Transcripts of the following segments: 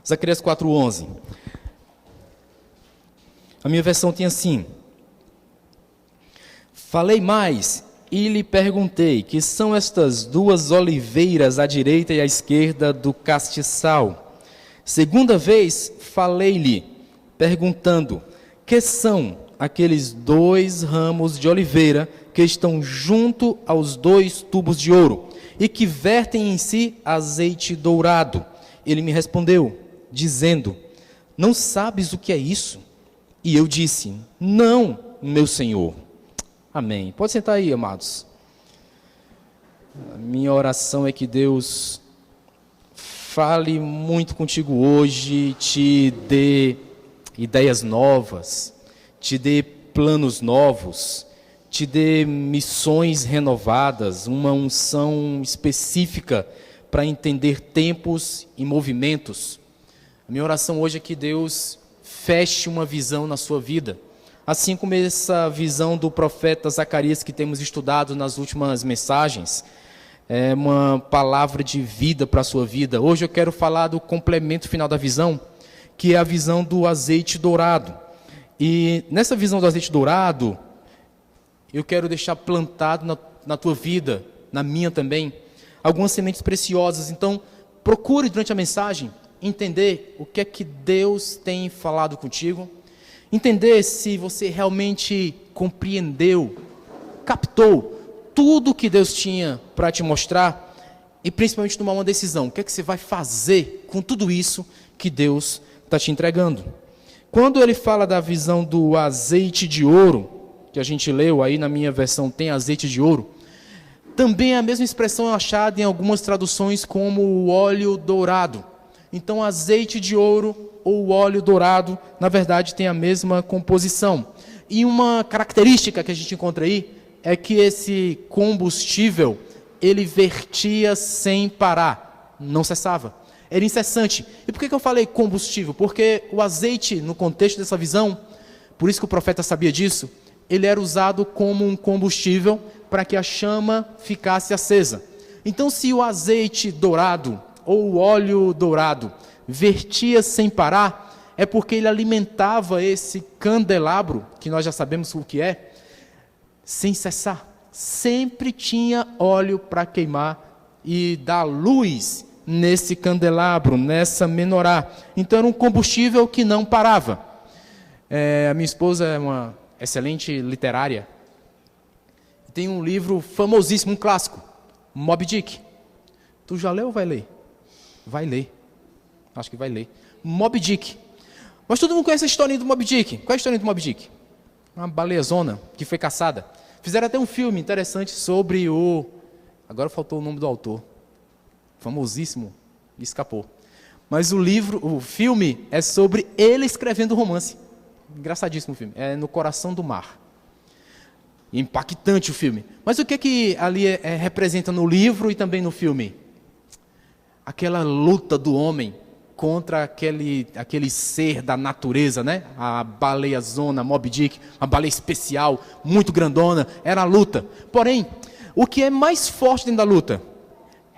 Zacarias 4:11. A minha versão tem assim: falei mais e lhe perguntei, que são estas duas oliveiras à direita e à esquerda do castiçal? Segunda vez falei-lhe, perguntando, que são aqueles dois ramos de oliveira que estão junto aos dois tubos de ouro e que vertem em si azeite dourado? Ele me respondeu, dizendo, não sabes o que é isso? E eu disse, não, meu Senhor. Amém. Pode sentar aí, amados. A minha oração é que Deus fale muito contigo hoje, te dê ideias novas, te dê planos novos, te dê missões renovadas, uma unção específica para entender tempos e movimentos. A minha oração hoje é que Deus feche uma visão na sua vida, assim como essa visão do profeta Zacarias que temos estudado nas últimas mensagens, é uma palavra de vida para a sua vida. Hoje eu quero falar do complemento final da visão, que é a visão do azeite dourado. E nessa visão do azeite dourado, eu quero deixar plantado na tua vida, na minha também, algumas sementes preciosas. Então, procure durante a mensagem entender o que é que Deus tem falado contigo, entender se você realmente compreendeu, captou tudo que Deus tinha para te mostrar e principalmente tomar uma decisão. O que é que você vai fazer com tudo isso que Deus está te entregando? Quando ele fala da visão do azeite de ouro, que a gente leu, aí na minha versão tem azeite de ouro, também a mesma expressão é achada em algumas traduções como o óleo dourado. Então, azeite de ouro ou óleo dourado, na verdade, tem a mesma composição. E uma característica que a gente encontra aí é que esse combustível, ele vertia sem parar, não cessava. Era incessante. E por que eu falei combustível? Porque o azeite, no contexto dessa visão, por isso que o profeta sabia disso, ele era usado como um combustível para que a chama ficasse acesa. Então, se o azeite dourado ou o óleo dourado vertia sem parar, é porque ele alimentava esse candelabro, que nós já sabemos o que é, sem cessar. Sempre tinha óleo para queimar e dar luz nesse candelabro, nessa menorá. Então era um combustível que não parava. A minha esposa é uma excelente literária. Tem um livro famosíssimo, um clássico, Moby Dick. Tu já leu ou vai ler? Vai ler. Acho que vai ler. Moby Dick. Mas todo mundo conhece a historinha do Moby Dick. Qual é a historinha do Moby Dick? Uma baleiazona que foi caçada. Fizeram até um filme interessante sobre o... Agora faltou o nome do autor. Famosíssimo. Escapou. Mas o filme é sobre ele escrevendo o romance. Engraçadíssimo o filme. É No Coração do Mar. Impactante o filme. Mas o que ali representa no livro e também no filme? Aquela luta do homem contra aquele ser da natureza, né? A baleiazona, Moby Dick, uma baleia especial, muito grandona, era a luta. Porém, o que é mais forte dentro da luta?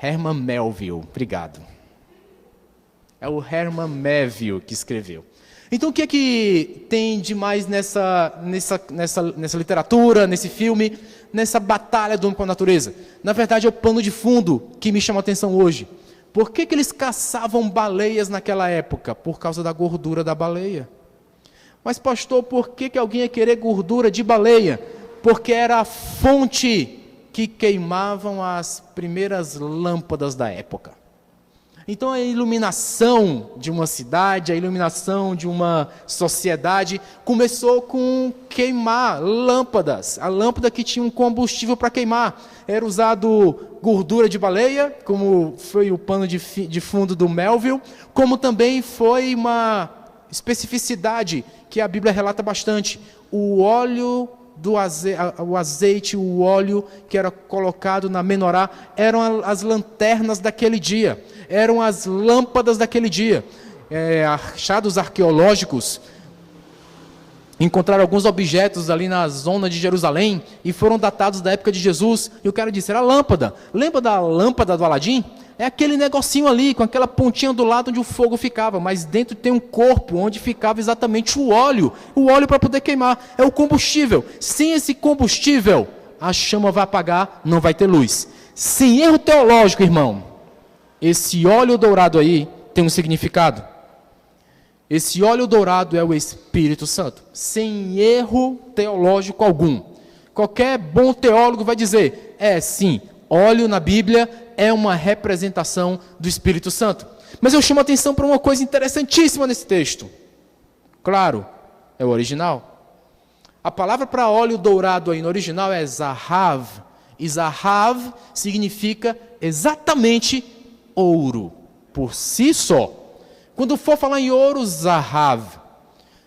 Herman Melville, obrigado. É o Herman Melville que escreveu. Então o que é que tem de mais nessa literatura, nesse filme, nessa batalha do homem com a natureza? Na verdade é o pano de fundo que me chama a atenção hoje. Por que eles caçavam baleias naquela época? Por causa da gordura da baleia. Mas pastor, por que alguém ia querer gordura de baleia? Porque era a fonte que queimavam as primeiras lâmpadas da época. Então a iluminação de uma cidade, a iluminação de uma sociedade começou com queimar lâmpadas. A lâmpada que tinha um combustível para queimar. Era usado gordura de baleia, como foi o pano de fundo do Melville, como também foi uma especificidade que a Bíblia relata bastante. O óleo o azeite, o óleo que era colocado na menorá, eram as lanternas daquele dia, eram as lâmpadas daquele dia. Achados arqueológicos encontraram alguns objetos ali na zona de Jerusalém e foram datados da época de Jesus, e o cara disse, era a lâmpada. Lembra da lâmpada do Aladim? é aquele negocinho ali, com aquela pontinha do lado onde o fogo ficava, mas dentro tem um corpo onde ficava exatamente o óleo para poder queimar, é o combustível. Sem esse combustível, a chama vai apagar, não vai ter luz. Sem erro teológico, irmão, esse óleo dourado aí tem um significado. Esse óleo dourado é o Espírito Santo, sem erro teológico algum. Qualquer bom teólogo vai dizer, sim, óleo na Bíblia é uma representação do Espírito Santo. Mas eu chamo a atenção para uma coisa interessantíssima nesse texto. Claro, é o original. A palavra para óleo dourado aí no original é zahav. E zahav significa exatamente ouro, por si só. Quando for falar em ouro, zahav.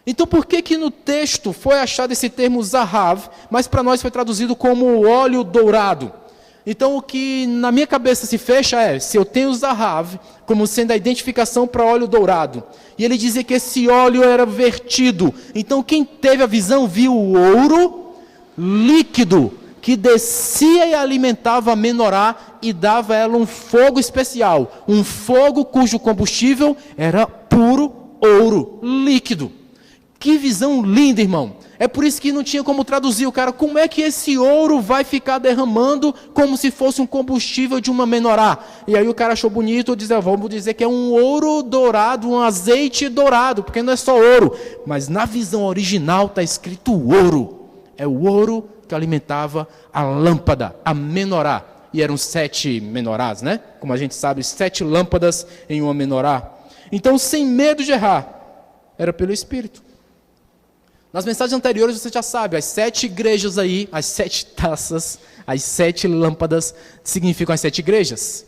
Então por que no texto foi achado esse termo zahav, mas para nós foi traduzido como óleo dourado? Então o que na minha cabeça se fecha é, se eu tenho zahav como sendo a identificação para óleo dourado, e ele dizia que esse óleo era vertido, então quem teve a visão viu o ouro líquido, que descia e alimentava a menorá e dava a ela um fogo especial, um fogo cujo combustível era puro ouro líquido. Que visão linda, irmão. É por isso que não tinha como traduzir o cara, como é que esse ouro vai ficar derramando como se fosse um combustível de uma menorá? E aí o cara achou bonito, vamos dizer que é um ouro dourado, um azeite dourado, porque não é só ouro. Mas na visão original está escrito ouro. É o ouro que alimentava a lâmpada, a menorá. E eram 7 menorás, né? Como a gente sabe, 7 lâmpadas em uma menorá. Então, sem medo de errar, era pelo Espírito. Nas mensagens anteriores você já sabe, as 7 igrejas aí, as 7 taças, as 7 lâmpadas significam as 7 igrejas.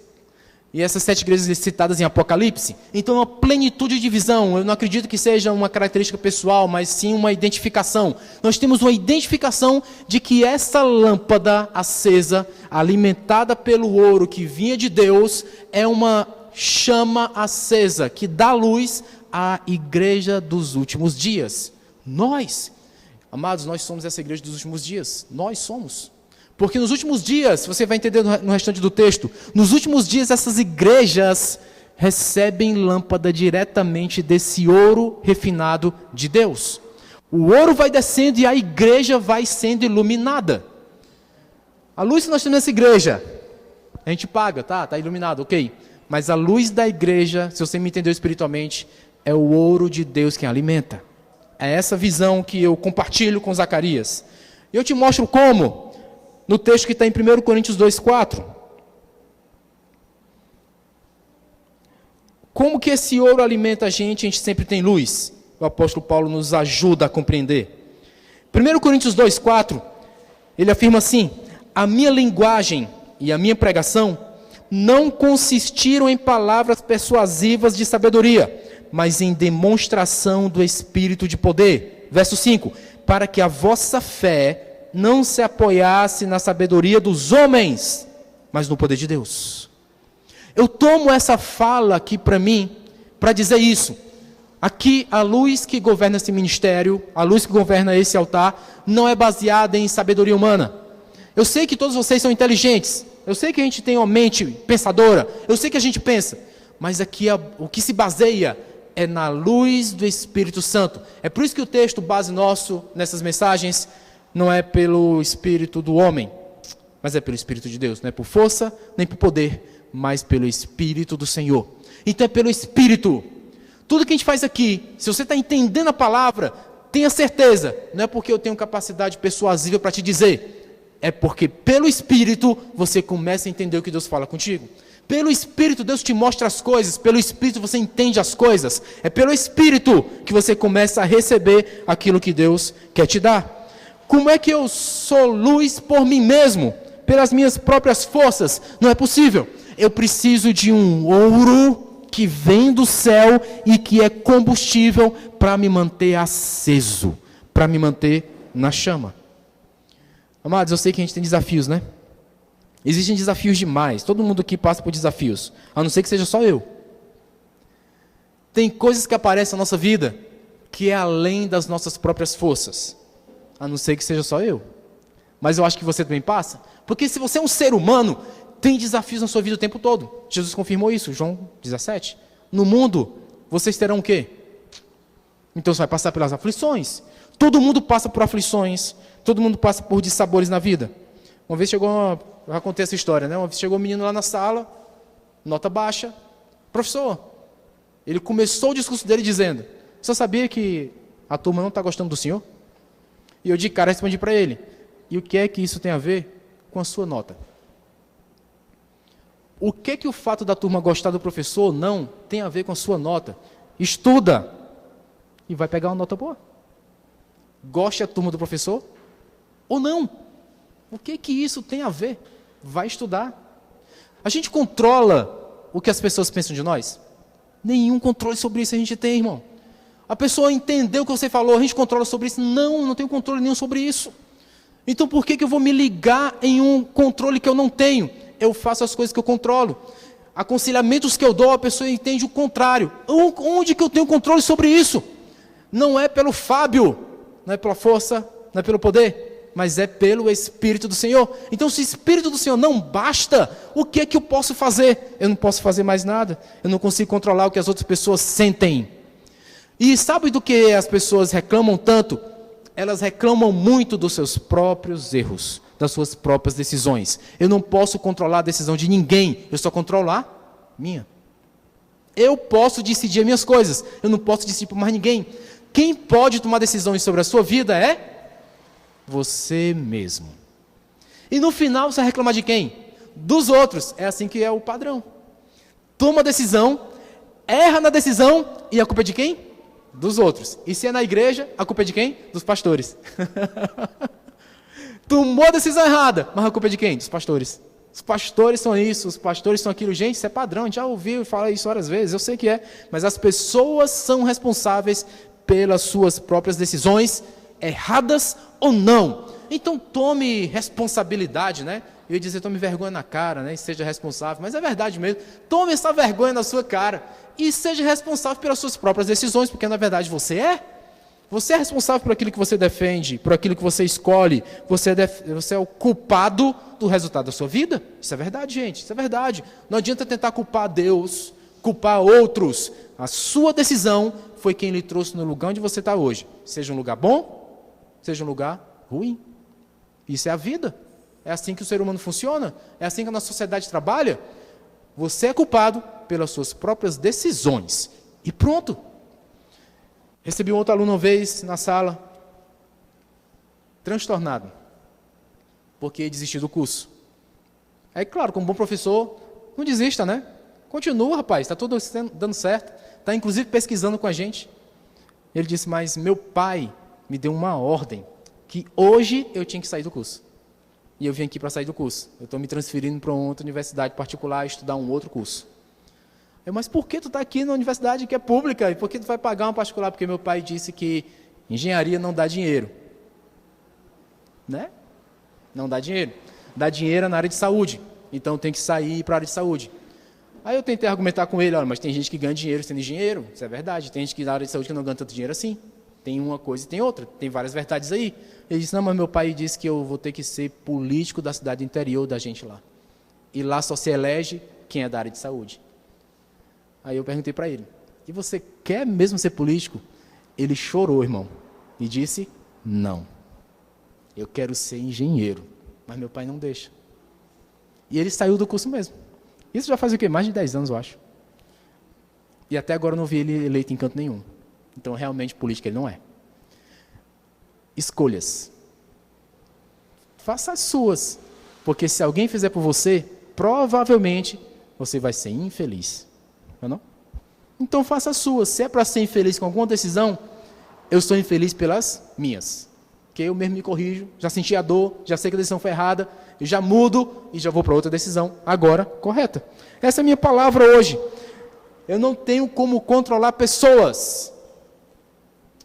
E essas 7 igrejas citadas em Apocalipse. Então, uma plenitude de visão. Eu não acredito que seja uma característica pessoal, mas sim uma identificação. Nós temos uma identificação de que essa lâmpada acesa, alimentada pelo ouro que vinha de Deus, é uma chama acesa que dá luz à igreja dos últimos dias. Nós, amados, nós somos essa igreja dos últimos dias. Nós somos. Porque nos últimos dias, você vai entender no restante do texto, nos últimos dias essas igrejas recebem lâmpada diretamente desse ouro refinado de Deus. O ouro vai descendo e a igreja vai sendo iluminada. A luz que nós temos nessa igreja, a gente paga, tá iluminado, ok. Mas a luz da igreja, se você me entendeu espiritualmente, é o ouro de Deus quem alimenta. É essa visão que eu compartilho com Zacarias. Eu te mostro como, no texto que está em 1 Coríntios 2,4. Como que esse ouro alimenta a gente sempre tem luz? O apóstolo Paulo nos ajuda a compreender. 1 Coríntios 2,4, ele afirma assim: a minha linguagem e a minha pregação não consistiram em palavras persuasivas de sabedoria, mas em demonstração do Espírito de poder. Verso 5, para que a vossa fé não se apoiasse na sabedoria dos homens, mas no poder de Deus. Eu tomo essa fala aqui para mim, para dizer isso. Aqui, a luz que governa esse ministério, a luz que governa esse altar, não é baseada em sabedoria humana. Eu sei que todos vocês são inteligentes, eu sei que a gente tem uma mente pensadora, eu sei que a gente pensa, mas aqui o que se baseia é na luz do Espírito Santo. É por isso que o texto base nosso nessas mensagens não é pelo Espírito do homem, mas é pelo Espírito de Deus. Não é por força, nem por poder, mas pelo Espírito do Senhor. Então é pelo Espírito. Tudo que a gente faz aqui, se você está entendendo a palavra, tenha certeza, não é porque eu tenho capacidade persuasiva para te dizer, é porque pelo Espírito você começa a entender o que Deus fala contigo. Pelo Espírito Deus te mostra as coisas, pelo Espírito você entende as coisas, é pelo Espírito que você começa a receber aquilo que Deus quer te dar. Como é que eu sou luz por mim mesmo, pelas minhas próprias forças? Não é possível. Eu preciso de um ouro que vem do céu e que é combustível para me manter aceso, para me manter na chama. Amados, eu sei que a gente tem desafios, né? Existem desafios demais. Todo mundo aqui passa por desafios, a não ser que seja só eu. Tem coisas que aparecem na nossa vida que é além das nossas próprias forças, a não ser que seja só eu. Mas eu acho que você também passa. Porque se você é um ser humano, tem desafios na sua vida o tempo todo. Jesus confirmou isso, João 17. No mundo, vocês terão o quê? Então você vai passar pelas aflições. Todo mundo passa por aflições. Todo mundo passa por dissabores na vida. Uma vez já contei essa história, né? Uma vez chegou um menino lá na sala, nota baixa. Professor, ele começou o discurso dele dizendo: você sabia que a turma não está gostando do senhor? E eu de cara respondi para ele: e o que é que isso tem a ver com a sua nota? O que o fato da turma gostar do professor não tem a ver com a sua nota? Estuda e vai pegar uma nota boa. Goste a turma do professor ou não? O que isso tem a ver? Vai estudar. A gente controla o que as pessoas pensam de nós? Nenhum controle sobre isso a gente tem, irmão. A pessoa entendeu o que você falou, a gente controla sobre isso? Não tenho controle nenhum sobre isso. Então por que eu vou me ligar em um controle que eu não tenho? Eu faço as coisas que eu controlo. Aconselhamentos que eu dou, a pessoa entende o contrário. Onde que eu tenho controle sobre isso? Não é pelo Fábio, não é pela força, não é pelo poder, mas é pelo Espírito do Senhor. Então, se o Espírito do Senhor não basta, o que é que eu posso fazer? Eu não posso fazer mais nada. Eu não consigo controlar o que as outras pessoas sentem. E sabe do que as pessoas reclamam tanto? Elas reclamam muito dos seus próprios erros, das suas próprias decisões. Eu não posso controlar a decisão de ninguém, eu só controlo a minha. Eu posso decidir as minhas coisas, eu não posso decidir por mais ninguém. Quem pode tomar decisões sobre a sua vida é você mesmo. E no final você vai reclamar de quem? Dos outros. É assim que é o padrão. Toma a decisão, erra na decisão e a culpa é de quem? Dos outros. E se é na igreja, a culpa é de quem? Dos pastores. Tomou a decisão errada, mas a culpa é de quem? Dos pastores. Os pastores são isso, os pastores são aquilo. Gente, isso é padrão, a gente já ouviu falar isso várias vezes, eu sei que é. Mas as pessoas são responsáveis pelas suas próprias decisões, erradas ou não. Então tome responsabilidade, né? Eu ia dizer, tome vergonha na cara, né? E seja responsável, mas é verdade mesmo. Tome essa vergonha na sua cara e seja responsável pelas suas próprias decisões, porque na verdade você é. Você é responsável por aquilo que você defende, por aquilo que você escolhe. Você é o culpado do resultado da sua vida. Isso é verdade, gente, isso é verdade. Não adianta tentar culpar Deus, culpar outros. A sua decisão foi quem lhe trouxe no lugar onde você está hoje. Seja um lugar bom, seja um lugar ruim. Isso é a vida. É assim que o ser humano funciona. É assim que a nossa sociedade trabalha. Você é culpado pelas suas próprias decisões. E pronto. Recebi um outro aluno uma vez na sala, transtornado, porque desistiu do curso. Aí, claro, como bom professor, não desista, né? Continua, rapaz, está tudo dando certo. Está, inclusive, pesquisando com a gente. Ele disse, mas meu pai me deu uma ordem, que hoje eu tinha que sair do curso. E eu vim aqui para sair do curso. Eu estou me transferindo para uma outra universidade particular, estudar um outro curso. Mas por que tu está aqui na universidade que é pública? E por que tu vai pagar uma particular? Porque meu pai disse que engenharia não dá dinheiro. Né? Não dá dinheiro. Dá dinheiro na área de saúde. Então tem que sair para a área de saúde. Aí eu tentei argumentar com ele, olha, mas tem gente que ganha dinheiro sendo engenheiro. Isso é verdade. Tem gente que na área de saúde que não ganha tanto dinheiro assim. Tem uma coisa e tem outra. Tem várias verdades aí. Ele disse, não, mas meu pai disse que eu vou ter que ser político da cidade interior da gente lá. E lá só se elege quem é da área de saúde. Aí eu perguntei para ele, e você quer mesmo ser político? Ele chorou, irmão, e disse, não, eu quero ser engenheiro, mas meu pai não deixa. E ele saiu do curso mesmo. Isso já faz o quê? Mais de 10 anos, eu acho. E até agora eu não vi ele eleito em canto nenhum. Então, realmente, política ele não é. Escolhas. Faça as suas, porque se alguém fizer por você, provavelmente você vai ser infeliz. Não? Então faça as suas. Se é para ser infeliz com alguma decisão, eu sou infeliz pelas minhas. Porque eu mesmo me corrijo, já senti a dor, já sei que a decisão foi errada, eu já mudo e já vou para outra decisão, agora correta. Essa é a minha palavra hoje. Eu não tenho como controlar pessoas.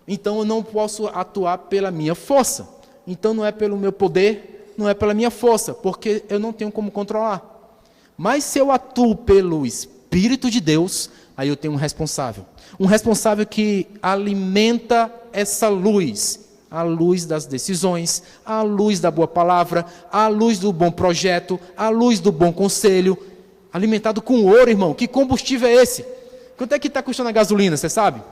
Então eu não posso atuar pela minha força. Então não é pelo meu poder, não é pela minha força, porque eu não tenho como controlar. Mas se eu atuo pelo Espírito de Deus, aí eu tenho um responsável que alimenta essa luz à luz das decisões, à luz da boa palavra, à luz do bom projeto, à luz do bom conselho, alimentado com ouro, irmão. Que combustível é esse? Quanto é que está custando a gasolina, você sabe?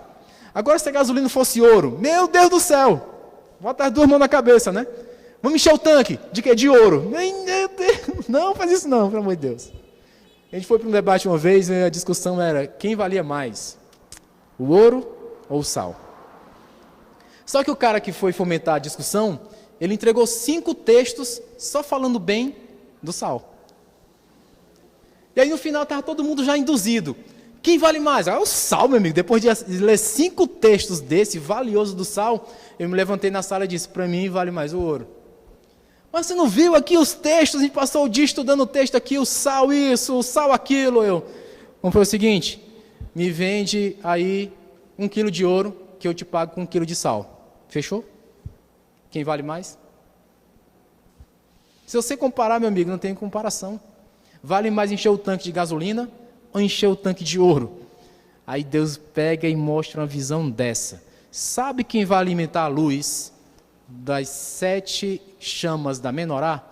Agora, se a gasolina fosse ouro, meu Deus do céu, bota as duas mãos na cabeça, né? Vamos encher o tanque, de quê? De ouro. Meu Deus, não faz isso não, pelo amor de Deus. A gente foi para um debate uma vez, e a discussão era, quem valia mais? O ouro ou o sal? Só que o cara que foi fomentar a discussão, ele entregou 5 textos só falando bem do sal. E aí no final estava todo mundo já induzido. Quem vale mais? O sal, meu amigo. Depois de ler 5 textos desse, valioso do sal, eu me levantei na sala e disse, para mim vale mais o ouro. Mas você não viu aqui os textos? A gente passou o dia estudando o texto aqui, o sal isso, o sal aquilo. Vamos fazer o seguinte, me vende aí 1 quilo de ouro, que eu te pago com 1 quilo de sal. Fechou? Quem vale mais? Se você comparar, meu amigo, não tem comparação. Vale mais encher o tanque de gasolina ou encher o tanque de ouro? Aí Deus pega e mostra uma visão dessa. Sabe quem vai alimentar a luz das 7 chamas da menorá?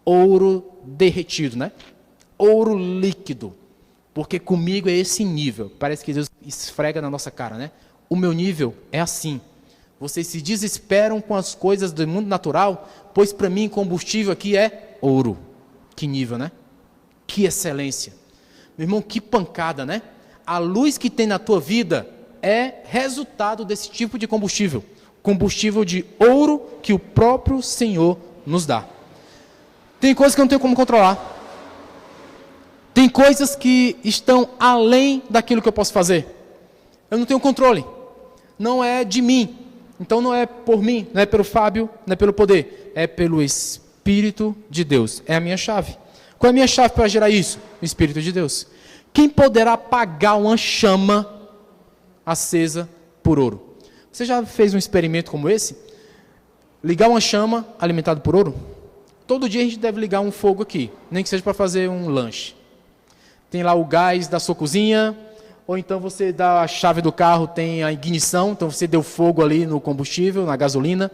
Ouro derretido, né? Ouro líquido. Porque comigo é esse nível. Parece que Deus esfrega na nossa cara, né? O meu nível é assim. Vocês se desesperam com as coisas do mundo natural, pois para mim combustível aqui é ouro. Que nível, né? Que excelência. Meu irmão, que pancada, né? A luz que tem na tua vida é resultado desse tipo de combustível. Combustível de ouro que o próprio Senhor nos dá. Tem coisas que eu não tenho como controlar. Tem coisas que estão além daquilo que eu posso fazer. Eu não tenho controle. Não é de mim. Então não é por mim, não é pelo Fábio, não é pelo poder. É pelo Espírito de Deus. É a minha chave. Qual é a minha chave para gerar isso? O Espírito de Deus. Quem poderá apagar uma chama acesa por ouro? Você já fez um experimento como esse? Ligar uma chama alimentada por ouro? Todo dia a gente deve ligar um fogo aqui, nem que seja para fazer um lanche. Tem lá o gás da sua cozinha, ou então você dá a chave do carro, tem a ignição, então você deu fogo ali no combustível, na gasolina.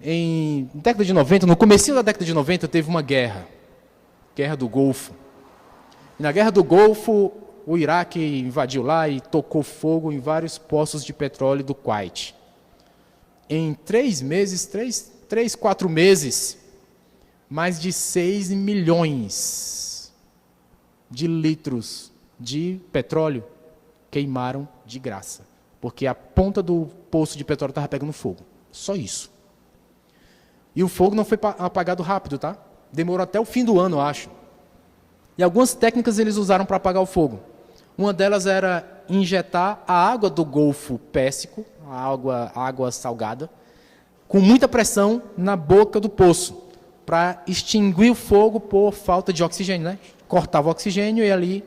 Em década de 90, no comecinho da década de 90, teve uma guerra do Golfo. E na Guerra do Golfo, o Iraque invadiu lá e tocou fogo em vários poços de petróleo do Kuwait. Em 4 meses, mais de 6 milhões de litros de petróleo queimaram de graça. Porque a ponta do poço de petróleo estava pegando fogo. Só isso. E o fogo não foi apagado rápido, tá? Demorou até o fim do ano, eu acho. E algumas técnicas eles usaram para apagar o fogo. Uma delas era injetar a água do Golfo Pérsico, a água salgada, com muita pressão na boca do poço, para extinguir o fogo por falta de oxigênio, né? Cortava o oxigênio e ali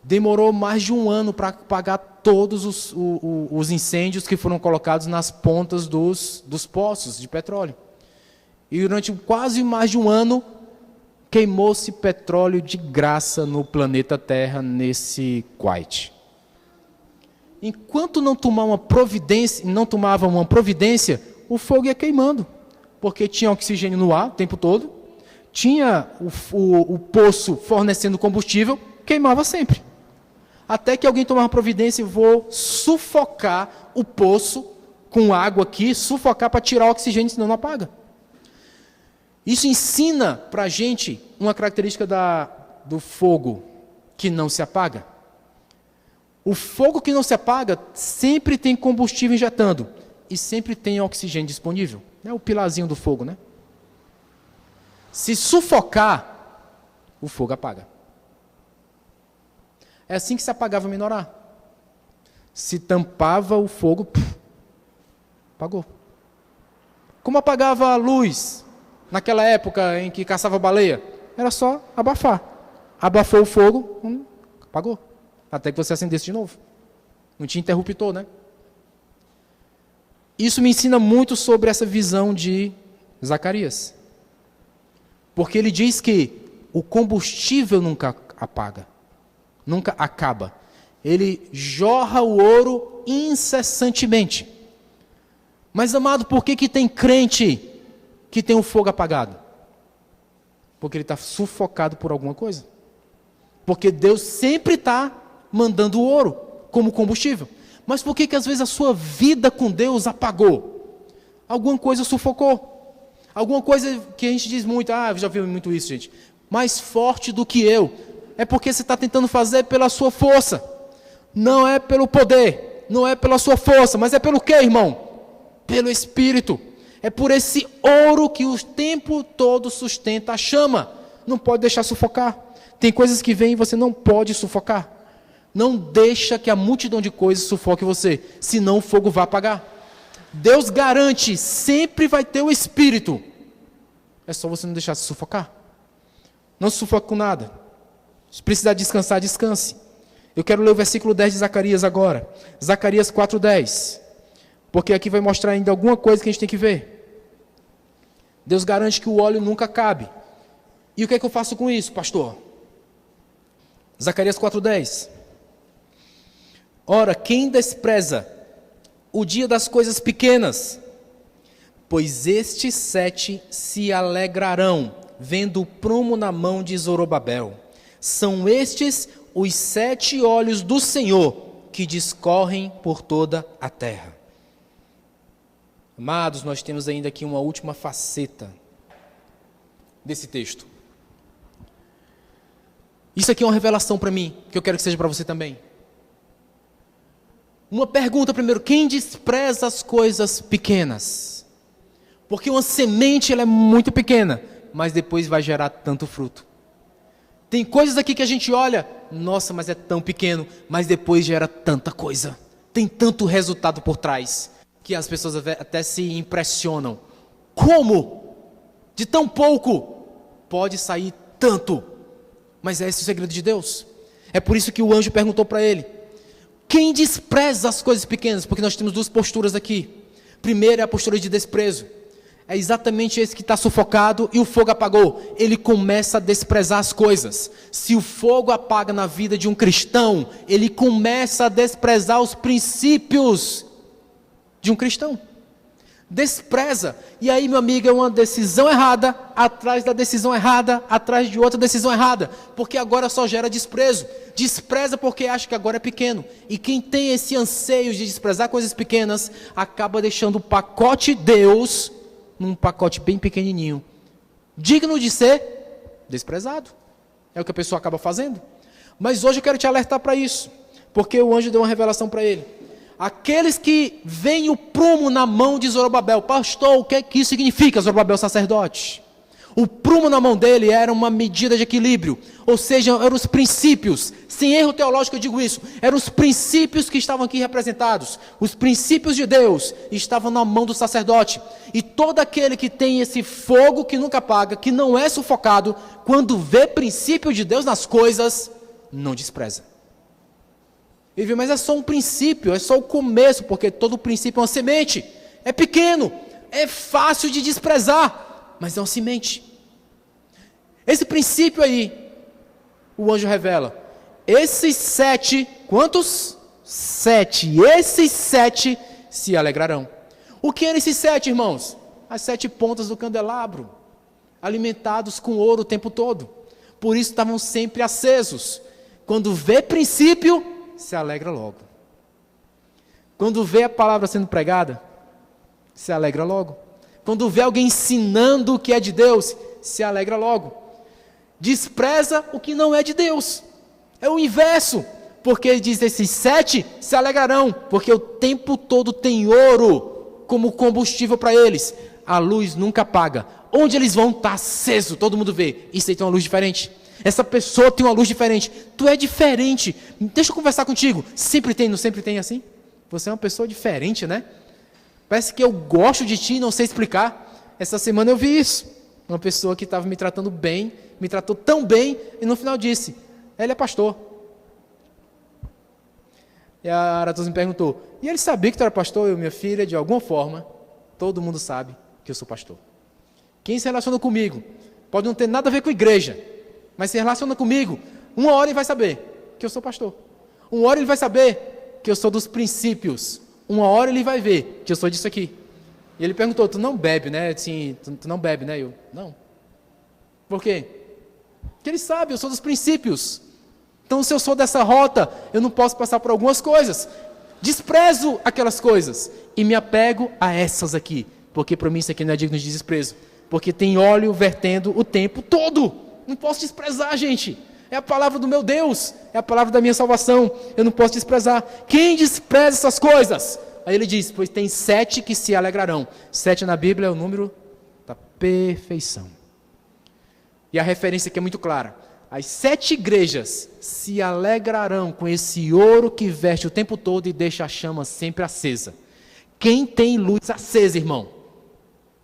demorou mais de 1 ano para apagar todos os incêndios que foram colocados nas pontas dos poços de petróleo. E durante quase mais de 1 ano, queimou-se petróleo de graça no planeta Terra, nesse Kuwait. Enquanto não tomava uma providência, o fogo ia queimando, porque tinha oxigênio no ar o tempo todo, tinha o poço fornecendo combustível, queimava sempre. Até que alguém tomava providência e vou sufocar o poço com água aqui, sufocar para tirar o oxigênio, senão não apaga. Isso ensina para a gente uma característica do fogo que não se apaga. O fogo que não se apaga sempre tem combustível injetando e sempre tem oxigênio disponível. É o pilarzinho do fogo, né? Se sufocar, o fogo apaga. É assim que se apagava a menorá. Se tampava o fogo, apagou. Como apagava a luz naquela época em que caçava baleia? Era só abafar. Abafou o fogo, apagou. Até que você acendesse de novo. Não tinha interruptor, né? Isso me ensina muito sobre essa visão de Zacarias. Porque ele diz que o combustível nunca apaga. Nunca acaba. Ele jorra o ouro incessantemente. Mas, amado, por que tem crente que tem o fogo apagado? Porque ele está sufocado por alguma coisa. Porque Deus sempre está mandando o ouro como combustível. Mas por que às vezes a sua vida com Deus apagou? Alguma coisa sufocou. Alguma coisa que a gente diz muito, já vi muito isso, gente. Mais forte do que eu. É porque você está tentando fazer pela sua força. Não é pelo poder. Não é pela sua força. Mas é pelo quê, irmão? Pelo Espírito. É por esse ouro que o tempo todo sustenta a chama. Não pode deixar sufocar. Tem coisas que vêm e você não pode sufocar. Não deixa que a multidão de coisas sufoque você, senão o fogo vai apagar. Deus garante, sempre vai ter o Espírito. É só você não deixar se sufocar. Não se sufoque com nada. Se precisar descansar, descanse. Eu quero ler o versículo 10 de Zacarias agora. Zacarias 4:10. Porque aqui vai mostrar ainda alguma coisa que a gente tem que ver. Deus garante que o óleo nunca acabe. E o que é que eu faço com isso, pastor? Zacarias 4:10. Ora, quem despreza o dia das coisas pequenas, pois estes 7 se alegrarão, vendo o prumo na mão de Zorobabel. São estes os 7 olhos do Senhor, que discorrem por toda a terra. Amados, nós temos ainda aqui uma última faceta desse texto. Isso aqui é uma revelação para mim, que eu quero que seja para você também. Uma pergunta primeiro: quem despreza as coisas pequenas? Porque uma semente ela é muito pequena, mas depois vai gerar tanto fruto. Tem coisas aqui que a gente olha, nossa, mas é tão pequeno, mas depois gera tanta coisa. Tem tanto resultado por trás, que as pessoas até se impressionam. Como? De tão pouco pode sair tanto. Mas é esse o segredo de Deus. É por isso que o anjo perguntou para ele: quem despreza as coisas pequenas? Porque nós temos 2 posturas aqui. Primeiro é a postura de desprezo. É exatamente esse que está sufocado e o fogo apagou. Ele começa a desprezar as coisas. Se o fogo apaga na vida de um cristão, ele começa a desprezar os princípios de um cristão. Despreza. E aí, meu amigo, é uma decisão errada, atrás da decisão errada, atrás de outra decisão errada. Porque agora só gera desprezo. Despreza porque acha que agora é pequeno. E quem tem esse anseio de desprezar coisas pequenas, acaba deixando o pacote Deus num pacote bem pequenininho, digno de ser desprezado. É o que a pessoa acaba fazendo. Mas hoje eu quero te alertar para isso, porque o anjo deu uma revelação para ele. Aqueles que veem o prumo na mão de Zorobabel: pastor, o que é que isso significa, Zorobabel sacerdote? O prumo na mão dele era uma medida de equilíbrio, ou seja, eram os princípios, sem erro teológico eu digo isso, eram os princípios que estavam aqui representados, os princípios de Deus estavam na mão do sacerdote, e todo aquele que tem esse fogo que nunca apaga, que não é sufocado, quando vê princípio de Deus nas coisas, não despreza. Ele vê, mas é só um princípio, é só o começo, porque todo princípio é uma semente, é pequeno, é fácil de desprezar, mas é uma semente. Esse princípio aí, o anjo revela, esses 7, quantos? 7, esses 7 se alegrarão. O que eram esses 7, irmãos? As 7 pontas do candelabro, alimentados com ouro o tempo todo, por isso estavam sempre acesos. Quando vê princípio, se alegra logo. Quando vê a palavra sendo pregada, se alegra logo. Quando vê alguém ensinando o que é de Deus, se alegra logo. Despreza o que não é de Deus. É o inverso, porque ele diz: esses 7 se alegrarão, porque o tempo todo tem ouro como combustível para eles. A luz nunca apaga. Onde eles vão, está aceso, todo mundo vê. Isso aí tem uma luz diferente. Essa pessoa tem uma luz diferente. Tu é diferente. Deixa eu conversar contigo. Sempre tem, não sempre tem assim? Você é uma pessoa diferente, né? Parece que eu gosto de ti e não sei explicar. Essa semana eu vi isso. Uma pessoa que estava me tratando bem, me tratou tão bem, e no final disse: ele é pastor. E a Aratus me perguntou: e ele sabia que tu era pastor? Eu: minha filha, de alguma forma, todo mundo sabe que eu sou pastor. Quem se relaciona comigo, pode não ter nada a ver com igreja, mas se relaciona comigo, uma hora ele vai saber que eu sou pastor. Uma hora ele vai saber que eu sou dos princípios. Uma hora ele vai ver que eu sou disso aqui. E ele perguntou, tu não bebe, né? Assim, tu não bebe, né? Eu, não. Por quê? Porque ele sabe, eu sou dos princípios. Então, se eu sou dessa rota, eu não posso passar por algumas coisas. Desprezo aquelas coisas e me apego a essas aqui. Porque para mim isso aqui não é digno de desprezo. Porque tem óleo vertendo o tempo todo. Não posso desprezar, gente. É a palavra do meu Deus. É a palavra da minha salvação. Eu não posso desprezar. Quem despreza essas coisas? Aí ele diz, pois tem 7 que se alegrarão. 7 na Bíblia é o número da perfeição. E a referência aqui é muito clara. As 7 igrejas se alegrarão com esse ouro que veste o tempo todo e deixa a chama sempre acesa. Quem tem luz acesa, irmão?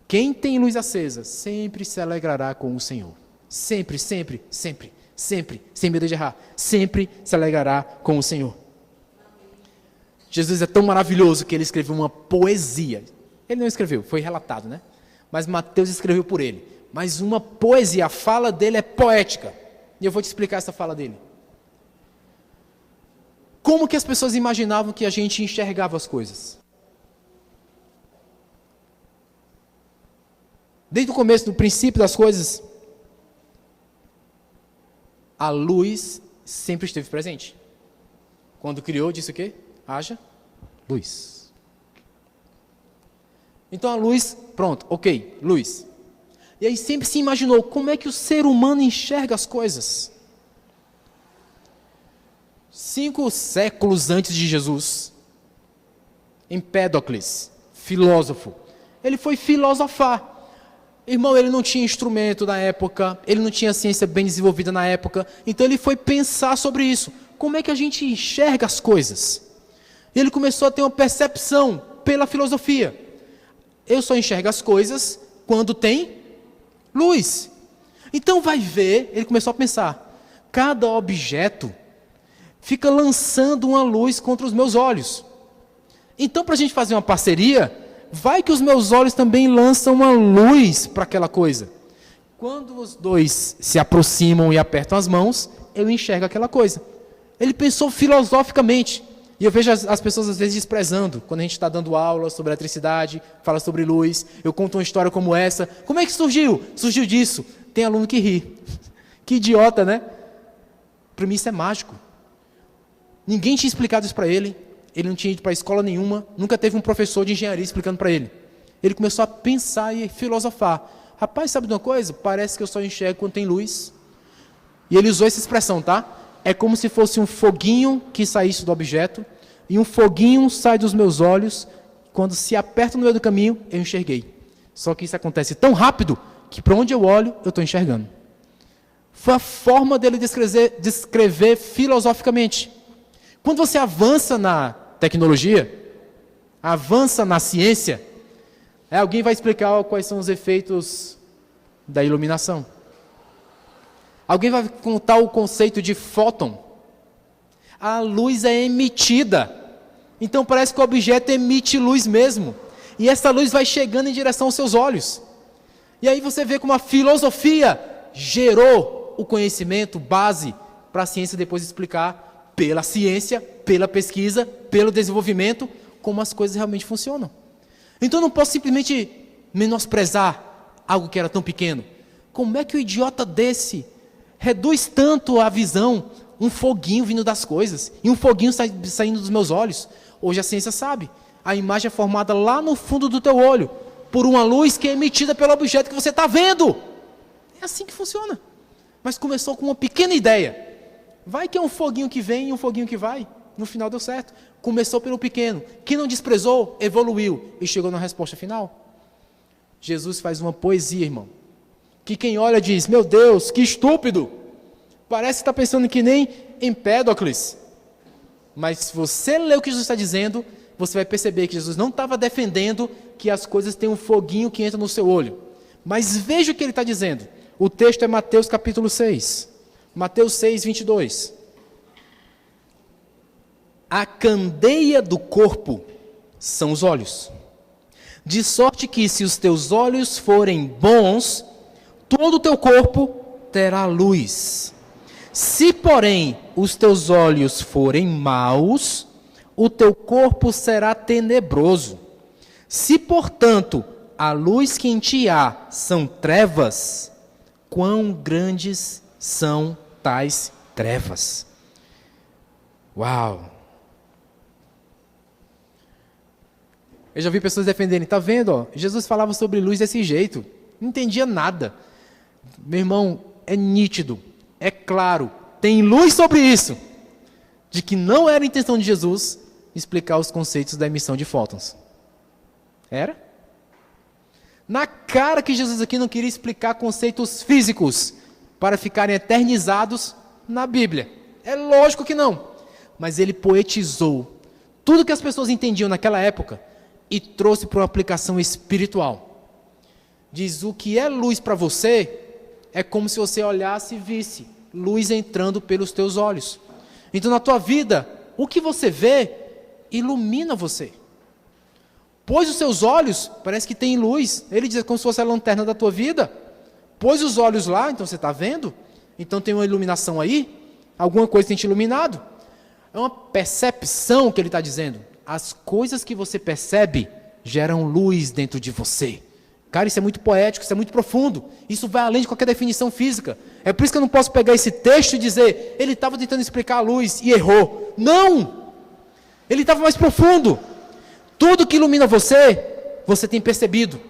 Quem tem luz acesa sempre se alegrará com o Senhor. Sempre, sempre, sempre, sempre, sem medo de errar. Sempre se alegrará com o Senhor. Jesus é tão maravilhoso que ele escreveu uma poesia. Ele não escreveu, foi relatado, né? Mas Mateus escreveu por ele. Mas uma poesia, a fala dele é poética. E eu vou te explicar essa fala dele. Como que as pessoas imaginavam que a gente enxergava as coisas? Desde o começo, do princípio das coisas, a luz sempre esteve presente. Quando criou, disse o quê? Haja luz. Então a luz, pronto, ok, luz. E aí sempre se imaginou como é que o ser humano enxerga as coisas. 5 séculos antes de Jesus, Empédocles, filósofo, ele foi filosofar. Irmão, ele não tinha instrumento na época, ele não tinha ciência bem desenvolvida na época, então ele foi pensar sobre isso. Como é que a gente enxerga as coisas? E ele começou a ter uma percepção pela filosofia. Eu só enxergo as coisas quando tem luz. Então vai ver, ele começou a pensar, cada objeto fica lançando uma luz contra os meus olhos. Então, para a gente fazer uma parceria, vai que os meus olhos também lançam uma luz para aquela coisa. Quando os dois se aproximam e apertam as mãos, eu enxergo aquela coisa. Ele pensou filosoficamente. E eu vejo as pessoas às vezes desprezando, quando a gente está dando aula sobre eletricidade, fala sobre luz, eu conto uma história como essa. Como é que surgiu? Surgiu disso. Tem aluno que ri. Que idiota, né? Para mim isso é mágico. Ninguém tinha explicado isso para ele. Ele não tinha ido para escola nenhuma, nunca teve um professor de engenharia explicando para ele. Ele começou a pensar e filosofar. Rapaz, sabe de uma coisa? Parece que eu só enxergo quando tem luz. E ele usou essa expressão, tá? É como se fosse um foguinho que saísse do objeto, e um foguinho sai dos meus olhos, quando se aperta no meio do caminho, eu enxerguei. Só que isso acontece tão rápido, que para onde eu olho, eu estou enxergando. Foi a forma dele descrever filosoficamente. Quando você avança na tecnologia, avança na ciência, alguém vai explicar quais são os efeitos da iluminação. Alguém vai contar o conceito de fóton. A luz é emitida. Então parece que o objeto emite luz mesmo. E essa luz vai chegando em direção aos seus olhos. E aí você vê como a filosofia gerou o conhecimento base para a ciência depois explicar pela ciência, pela pesquisa, pelo desenvolvimento, como as coisas realmente funcionam. Então eu não posso simplesmente menosprezar algo que era tão pequeno. Como é que o idiota desse reduz tanto a visão, um foguinho vindo das coisas, e um foguinho saindo dos meus olhos? Hoje a ciência sabe, a imagem é formada lá no fundo do teu olho, por uma luz que é emitida pelo objeto que você está vendo. É assim que funciona. Mas começou com uma pequena ideia. Vai que é um foguinho que vem e um foguinho que vai. No final deu certo. Começou pelo pequeno. Quem não desprezou, evoluiu e chegou na resposta final. Jesus faz uma poesia, irmão, que quem olha diz, meu Deus, que estúpido. Parece que está pensando que nem Empédocles. Mas se você ler o que Jesus está dizendo, você vai perceber que Jesus não estava defendendo que as coisas têm um foguinho que entra no seu olho. Mas veja o que ele está dizendo. O texto é Mateus capítulo 6. Mateus 6, 22. A candeia do corpo são os olhos. De sorte que se os teus olhos forem bons, todo o teu corpo terá luz. Se, porém, os teus olhos forem maus, o teu corpo será tenebroso. Se, portanto, a luz que em ti há são trevas, quão grandes são tais trevas? Uau! Eu já vi pessoas defenderem, tá vendo? Ó, Jesus falava sobre luz desse jeito, não entendia nada. Meu irmão, é nítido, é claro, tem luz sobre isso, de que não era a intenção de Jesus explicar os conceitos da emissão de fótons. Era? Na cara que Jesus aqui não queria explicar conceitos físicos para ficarem eternizados na Bíblia. É lógico que não. Mas ele poetizou tudo que as pessoas entendiam naquela época e trouxe para uma aplicação espiritual. Diz, o que é luz para você é como se você olhasse e visse luz entrando pelos teus olhos. Então, na tua vida, o que você vê ilumina você. Pôs os seus olhos, parece que tem luz. Ele diz como se fosse a lanterna da tua vida. Pôs os olhos lá, então você está vendo? Então tem uma iluminação aí. Alguma coisa tem te iluminado. É uma percepção que ele está dizendo. As coisas que você percebe geram luz dentro de você. Cara, isso é muito poético, isso é muito profundo. Isso vai além de qualquer definição física. É por isso que eu não posso pegar esse texto e dizer, ele estava tentando explicar a luz e errou. Não! Ele estava mais profundo. Tudo que ilumina você, você tem percebido.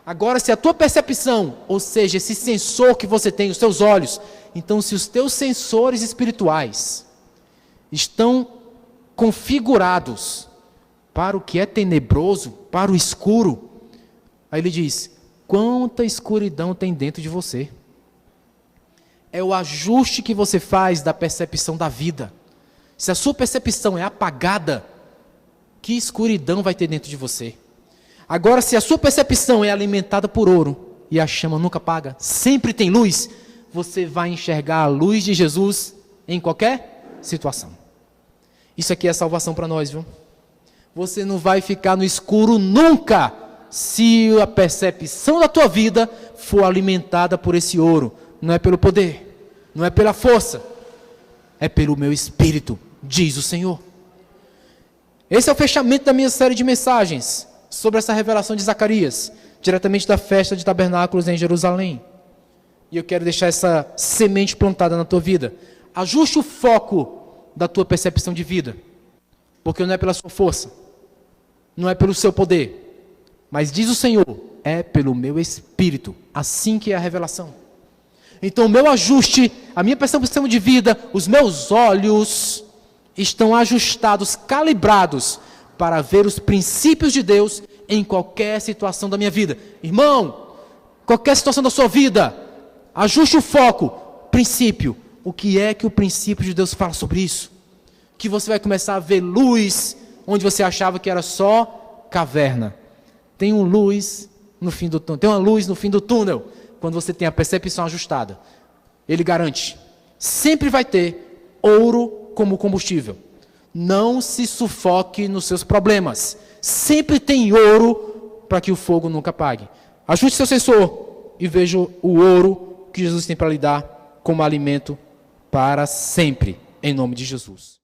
Agora, se a tua percepção, ou seja, esse sensor que você tem, os teus olhos, então se os teus sensores espirituais estão configurados para o que é tenebroso, para o escuro, aí ele diz, quanta escuridão tem dentro de você. É o ajuste que você faz da percepção da vida. Se a sua percepção é apagada, que escuridão vai ter dentro de você? Agora, se a sua percepção é alimentada por ouro, e a chama nunca apaga, sempre tem luz, você vai enxergar a luz de Jesus em qualquer situação. Isso aqui é salvação para nós, viu? Você não vai ficar no escuro nunca, se a percepção da tua vida for alimentada por esse ouro. Não é pelo poder, não é pela força, é pelo meu espírito, diz o Senhor. Esse é o fechamento da minha série de mensagens sobre essa revelação de Zacarias, diretamente da festa de tabernáculos em Jerusalém. E eu quero deixar essa semente plantada na tua vida. Ajuste o foco da tua percepção de vida, porque não é pela sua força, não é pelo seu poder, mas diz o Senhor, é pelo meu espírito, assim que é a revelação. Então o meu ajuste, a minha percepção de vida, os meus olhos estão ajustados, calibrados, para ver os princípios de Deus em qualquer situação da minha vida. Irmão, qualquer situação da sua vida, ajuste o foco, princípio. O que é que o princípio de Deus fala sobre isso? Que você vai começar a ver luz, onde você achava que era só caverna. Tem uma luz no fim do túnel. Tem uma luz no fim do túnel, quando você tem a percepção ajustada. Ele garante, sempre vai ter ouro como combustível. Não se sufoque nos seus problemas. Sempre tem ouro para que o fogo nunca apague. Ajuste seu sensor e veja o ouro que Jesus tem para lhe dar como alimento para sempre, em nome de Jesus.